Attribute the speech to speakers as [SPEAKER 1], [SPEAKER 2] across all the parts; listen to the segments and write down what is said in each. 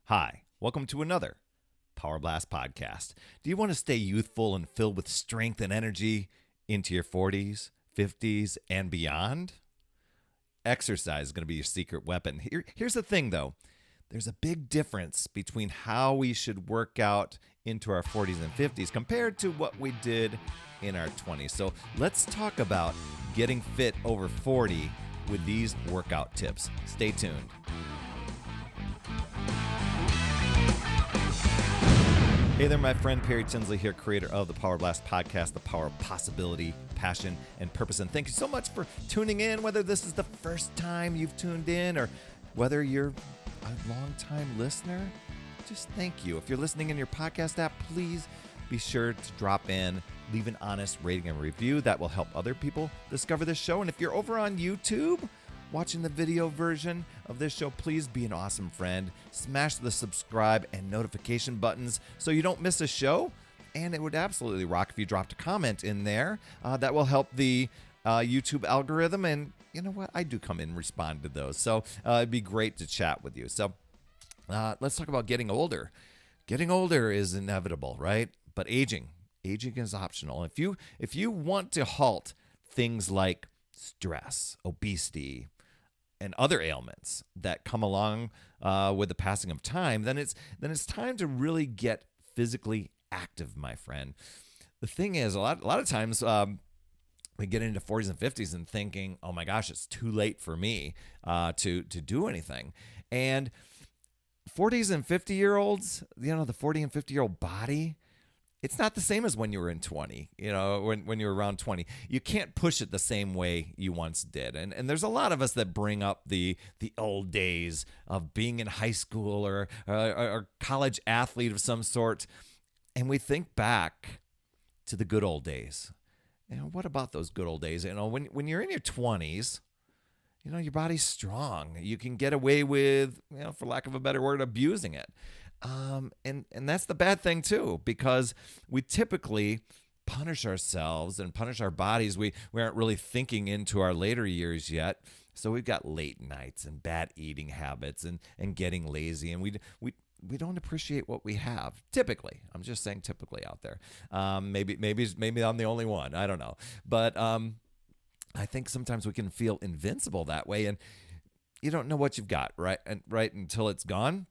[SPEAKER 1] Hi, welcome to another Power Blast podcast. Do you want to stay youthful and filled with strength and energy into your 40s, 50s, and beyond? Exercise is going to be your secret weapon. Here's the thing, though. There's a big difference between how we should work out into our 40s and 50s compared to what we did in our 20s. So let's talk about getting fit over 40 with these workout tips. Stay tuned. Hey there, my friend Perry Tinsley here, creator of the Power Blast podcast, the power of possibility, passion, and purpose. And thank you so much for tuning in, whether this is the first time you've tuned in or whether you're a long-time listener. Just thank you. If you're listening in your podcast app, please be sure to drop in, leave an honest rating and review. That will help other people discover this show. And if you're over on YouTube, watching the video version of this show, please be an awesome friend. Smash the subscribe and notification buttons so you don't miss a show. And it would absolutely rock if you dropped a comment in there. That will help the YouTube algorithm. And you know what? I do come in and respond to those. So it'd be great to chat with you. So let's talk about getting older. Getting older is inevitable, right? But aging is optional. If you want to halt things like stress, obesity, and other ailments that come along with the passing of time, then it's time to really get physically active, my friend. The thing is, a lot of times we get into 40s and 50s and thinking, oh my gosh, it's too late for me to do anything. And 40s and 50-year-olds, the 40 and 50-year-old body, it's not the same as when you were in 20, when you were around 20. You can't push it the same way you once did. And there's a lot of us that bring up the old days of being in high school or college athlete of some sort. And we think back to the good old days. What about those good old days? When you're in your 20s, your body's strong. You can get away with, for lack of a better word, abusing it. And that's the bad thing too, because we typically punish ourselves and punish our bodies. We aren't really thinking into our later years yet. So we've got late nights and bad eating habits and getting lazy, and we don't appreciate what we have. Typically, I'm just saying typically out there. Maybe I'm the only one. I don't know. But I think sometimes we can feel invincible that way, and you don't know what you've got, right until it's gone.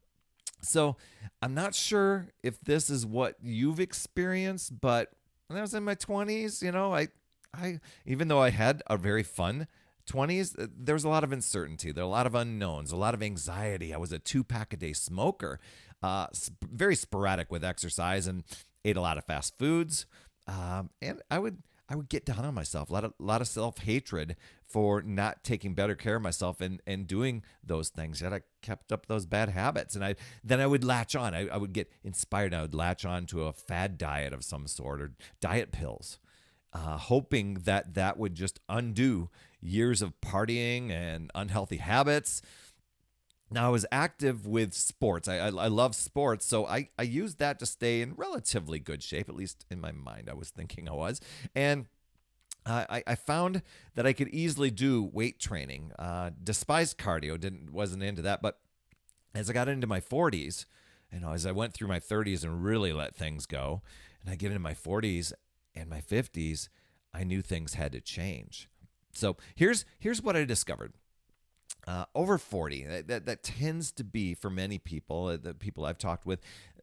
[SPEAKER 1] So I'm not sure if this is what you've experienced, but when I was in my 20s, I even though I had a very fun 20s, there was a lot of uncertainty. There were a lot of unknowns, a lot of anxiety. I was a 2-pack-a-day smoker, very sporadic with exercise, and ate a lot of fast foods. And I would get down on myself, a lot of self-hatred for not taking better care of myself and doing those things. Yet I kept up those bad habits. And then I would latch on. I would get inspired. I would latch on to a fad diet of some sort or diet pills, hoping that would just undo years of partying and unhealthy habits. Now, I was active with sports. I love sports, so I used that to stay in relatively good shape, at least in my mind. I was thinking I was. And I found that I could easily do weight training. Despised cardio, wasn't into that. But as I got into my 40s, as I went through my 30s and really let things go, and I get into my 40s and my 50s, I knew things had to change. So here's what I discovered. Over 40, that tends to be for many people, the people I've talked with,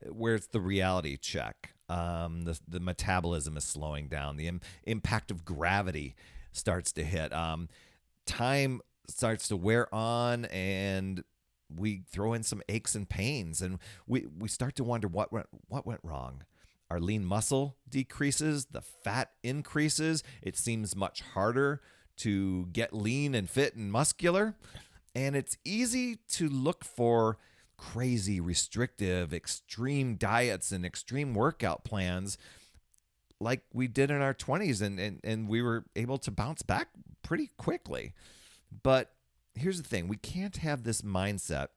[SPEAKER 1] where it's the reality check. The metabolism is slowing down. The impact of gravity starts to hit. Time starts to wear on, and we throw in some aches and pains, and we start to wonder what went wrong. Our lean muscle decreases, the fat increases. It seems much harder to get lean and fit and muscular. And it's easy to look for crazy, restrictive, extreme diets and extreme workout plans like we did in our 20s, and we were able to bounce back pretty quickly. But here's the thing. We can't have this mindset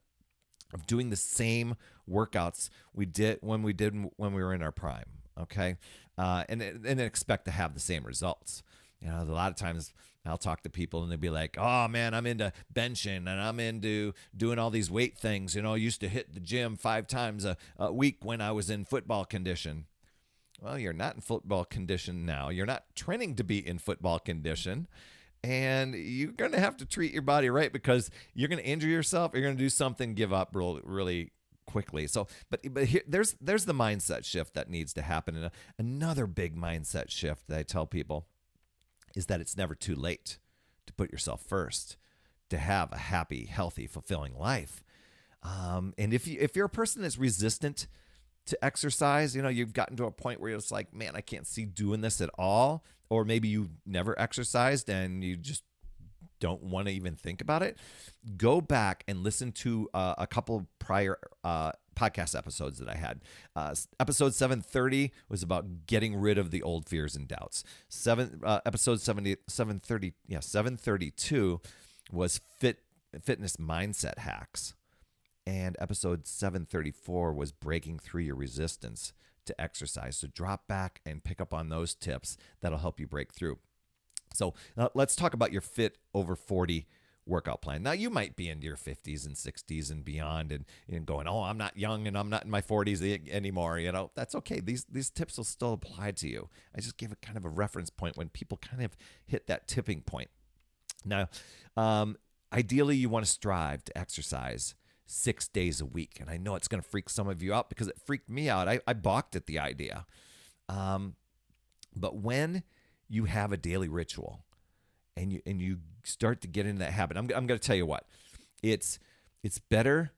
[SPEAKER 1] of doing the same workouts we did when we were in our prime, okay? And expect to have the same results. A lot of times I'll talk to people and they'll be like, oh man, I'm into benching and I'm into doing all these weight things. I used to hit the gym 5 times a week when I was in football condition. Well, you're not in football condition now. You're not training to be in football condition. And you're going to have to treat your body right, because you're going to injure yourself. You're going to do something, give up really quickly. So, but here, there's the mindset shift that needs to happen. And another big mindset shift that I tell people is that it's never too late to put yourself first, to have a happy, healthy, fulfilling life. And if you're a person that's resistant to exercise, you've gotten to a point where it's like, man, I can't see doing this at all. Or maybe you never exercised and you just don't want to even think about it. Go back and listen to a couple prior podcast episodes that I had. Episode 730 was about getting rid of the old fears and doubts. Episode 732 was fitness mindset hacks. And episode 734 was breaking through your resistance to exercise. So drop back and pick up on those tips that'll help you break through. So let's talk about your Fit Over 40 workout plan. Now, you might be in your 50s and 60s and beyond and going, oh, I'm not young and I'm not in my 40s anymore. That's okay. These tips will still apply to you. I just gave a kind of a reference point when people kind of hit that tipping point. Now, ideally, you want to strive to exercise 6 days a week. And I know it's going to freak some of you out, because it freaked me out. I balked at the idea. But when you have a daily ritual and you start to get into that habit, I'm going to tell you what, it's better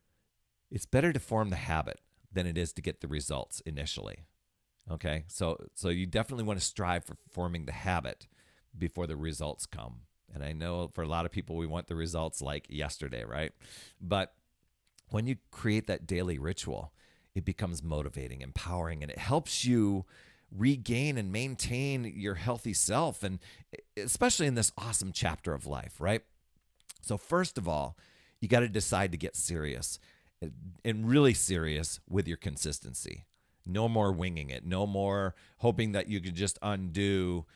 [SPEAKER 1] to form the habit than it is to get the results initially. Okay. So you definitely want to strive for forming the habit before the results come. And I know for a lot of people, we want the results like yesterday, right? But when you create that daily ritual, it becomes motivating, empowering, and it helps you regain and maintain your healthy self, and especially in this awesome chapter of life, right? So first of all, you got to decide to get serious and really serious with your consistency. No more winging it. No more hoping that you can just undo,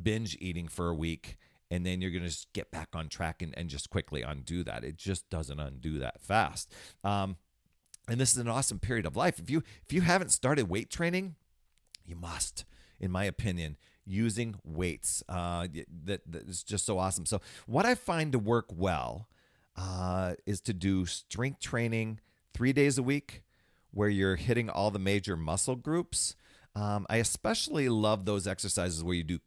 [SPEAKER 1] binge eating for a week, and then you're going to just get back on track and just quickly undo that. It just doesn't undo that fast. And this is an awesome period of life. If you haven't started weight training, you must, in my opinion, using weights. That is just so awesome. So what I find to work well is to do strength training 3 days a week, where you're hitting all the major muscle groups. I especially love those exercises where you do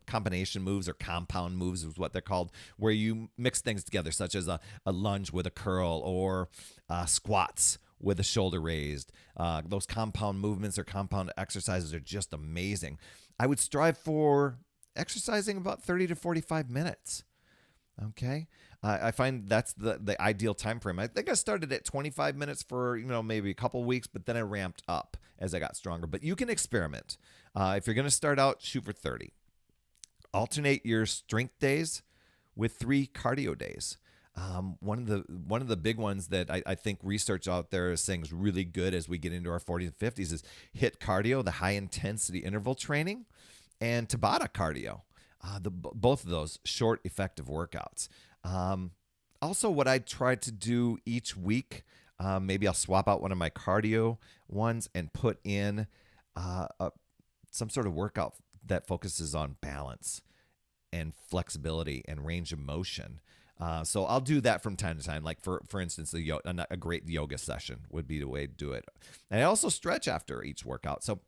[SPEAKER 1] combination moves, or compound moves is what they're called, where you mix things together, such as a lunge with a curl, or squats with a shoulder raised. Those compound movements or compound exercises are just amazing. I would strive for exercising about 30 to 45 minutes. Okay. I find that's the ideal time frame. I think I started at 25 minutes for, maybe a couple weeks, but then I ramped up as I got stronger. But you can experiment. If you're going to start out, shoot for 30. Alternate your strength days with 3 cardio days. One of the big ones that I think research out there is saying is really good as we get into our 40s and 50s is HIIT cardio, the high intensity interval training, and Tabata cardio. Both of those short, effective workouts. Also, what I try to do each week, maybe I'll swap out one of my cardio ones and put in some sort of workout that focuses on balance and flexibility and range of motion. So I'll do that from time to time. Like for instance, a great yoga session would be the way to do it. And I also stretch after each workout. So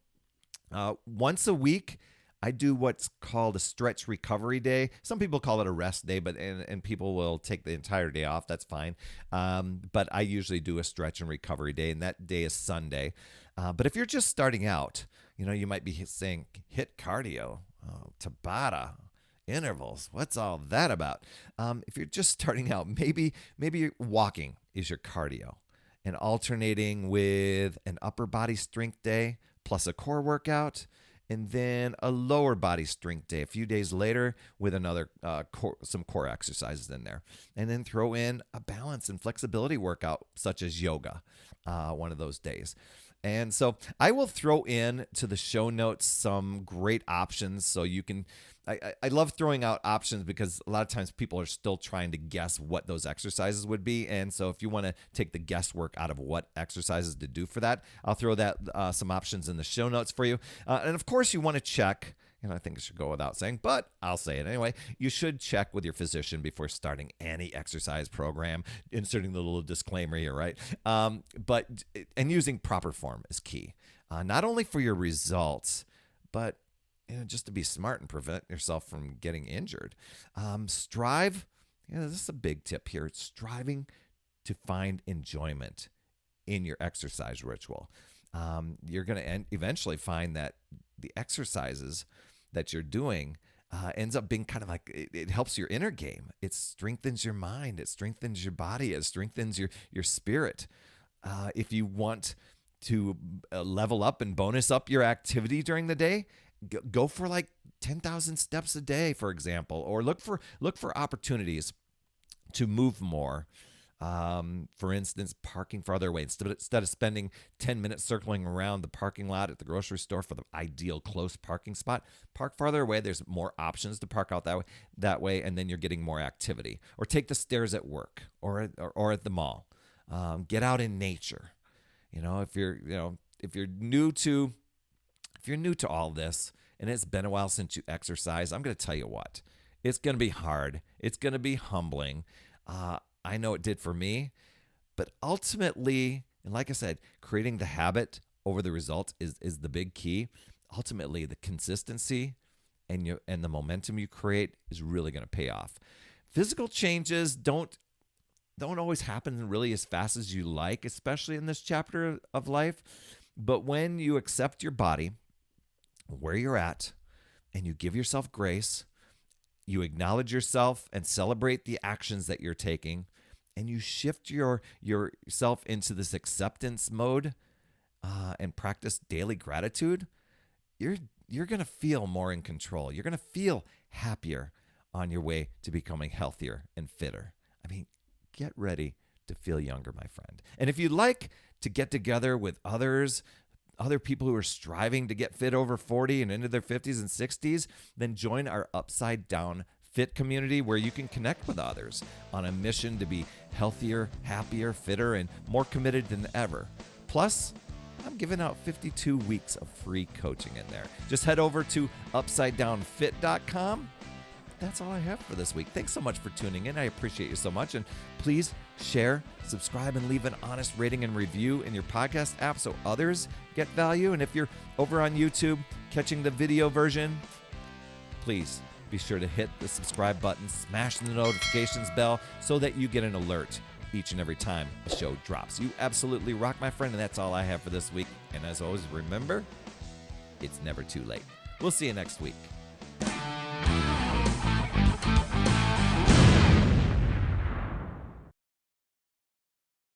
[SPEAKER 1] once a week, I do what's called a stretch recovery day. Some people call it a rest day, but and people will take the entire day off. That's fine. But I usually do a stretch and recovery day, and that day is Sunday. But if you're just starting out, you might be saying, HIIT cardio, Tabata, intervals. What's all that about? If you're just starting out, maybe walking is your cardio, and alternating with an upper body strength day plus a core workout, and then a lower body strength day a few days later with another some core exercises in there. And then throw in a balance and flexibility workout such as yoga one of those days. And so I will throw in to the show notes some great options so you can. I love throwing out options because a lot of times people are still trying to guess what those exercises would be. And so if you want to take the guesswork out of what exercises to do for that, I'll throw that some options in the show notes for you. And of course, you want to check. And I think it should go without saying, but I'll say it anyway. You should check with your physician before starting any exercise program, inserting the little disclaimer here, right? And using proper form is key, not only for your results, but just to be smart and prevent yourself from getting injured. Strive. This is a big tip here. It's striving to find enjoyment in your exercise ritual. You're going to eventually find that the exercises that you're doing ends up being kind of like it helps your inner game. It strengthens your mind. It strengthens your body. It strengthens your spirit. If you want to level up and bonus up your activity during the day, go for like 10,000 steps a day, for example, or look for opportunities to move more. For instance, parking farther away. Instead of spending 10 minutes circling around the parking lot at the grocery store for the ideal close parking spot, park farther away. There's more options to park out that way, and then you're getting more activity. Or take the stairs at work or at the mall. Get out in nature. If you're new to all this and it's been a while since you exercise, I'm going to tell you what. It's going to be hard. It's going to be humbling. I know it did for me, but ultimately, and like I said, creating the habit over the result is the big key. Ultimately, the consistency and the momentum you create is really going to pay off. Physical changes don't always happen really as fast as you like, especially in this chapter of life. But when you accept your body, where you're at, and you give yourself grace, you acknowledge yourself and celebrate the actions that you're taking, and you shift yourself into this acceptance mode and practice daily gratitude, you're going to feel more in control. You're going to feel happier on your way to becoming healthier and fitter. I mean, get ready to feel younger, my friend. And if you'd like to get together with other people who are striving to get fit over 40 and into their 50s and 60s, then join our Upside Down Fit community where you can connect with others on a mission to be healthier, happier, fitter, and more committed than ever. Plus, I'm giving out 52 weeks of free coaching in there. Just head over to upsidedownfit.com. That's all I have for this week. Thanks so much for tuning in. I appreciate you so much. And please share, subscribe, and leave an honest rating and review in your podcast app so others get value. And if you're over on YouTube catching the video version, please be sure to hit the subscribe button, smash the notifications bell so that you get an alert each and every time a show drops. You absolutely rock, my friend, and that's all I have for this week. And as always, remember, it's never too late. We'll see you next week.